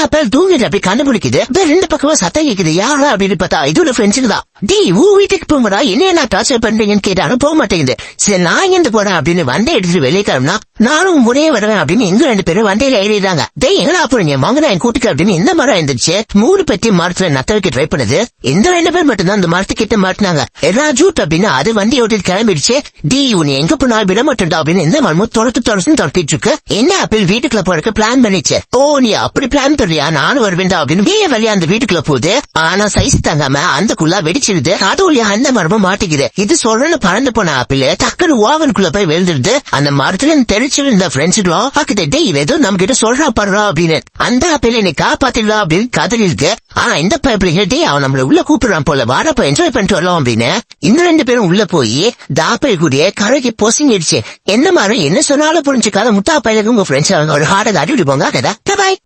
Apple தூங்கிட்டு அப்படி கண்டுபிடிக்குது. ரெண்டு பக்கமா சத்தம் கேக்குது. யாரா அப்படின்னு பார்த்தா இதோட ஃப்ரெண்ட்ஸுக்கு தான். டி வீட்டுக்கு போங்கடா, என்ன டார்ச்சர் பண்றீங்கன்னு கேட்டாலும் போக மாட்டேங்குது. சரி நான் இருந்து போறேன் அப்படின்னு வண்டை எடுத்துட்டு வெளியே கிளம்புனா நானும் முறையே வருவேன் அப்படின்னு எங்க ரெண்டு பேரும் வண்டையில ஏறிடுறாங்க. டேய் எங்கடா போறீங்க, வாங்கடா என் கூட்டுக்கு அப்படின்னு இந்த மரம் இருந்துச்சு. 3 பெட்டி மரத்துல நத்த வைக்க ட்ரை பண்ணுது. இந்த 2 பேர் மட்டும் தான் அந்த மரத்துக்கிட்ட மாட்டினாங்க. எல்லா ஜூட் அப்படின்னு அது வண்டி ஓட்டிட்டு கிளம்பிடுச்சு. டி உன்னை எங்க போனா விட மாட்டேன்டா அப்படின்னு இந்த மரமும் துரத்திட்டு இருக்கு. என்ன ஆப்பிள் வீட்டுக்குள்ள போறதுக்கு பிளான் பண்ணிச்சு. ஓ நீ அப்படி பிளான் பண்றியா, நானும் வருவேன்டா அப்படின்னு வேற வழியா அந்த வீட்டுக்குள்ள போகுது. ஆனா சைஸ் தாங்காம அந்த குள்ளா வெடிச்சிருது. அதுவும் அந்த மரமும் மாட்டிக்குது. இது சொல்றன்னு பறந்து போன ஆப்பிள் டக்குனு ஓவனுக்குள்ள போய் விழுந்துருது. அந்த மரத்துல தெரிச்சிருந்த ஃப்ரெண்ட்ஸுகளும் பக்கத்து ஏதோ நம்ம கிட்ட சொல்றா படுறா அப்படின்னு அந்த ஆப்பிள் என்னை காப்பாத்திடலாம் அப்படின்னு கதறி இருக்கு. ஆனா இந்த பைப்ல டே அவன் நம்மள உள்ள கூப்பிடுறான் போல, வாரப்ப என்ஜாய் பண்ணிட்டு வரலாம் அப்படின்னு இந்த 2 பேரும் உள்ள போய் தாப்பை கூடிய கரைக்கு பொசிங்கிடுச்சு. என்ன மாதிரி என்ன சொன்னாலும் புரிஞ்சுக்காத முட்டா பையனுக்கு உங்க ஃப்ரெண்ட்ஸ் ஒரு ஹார்ட் அடிப்படி போங்க. பாய்.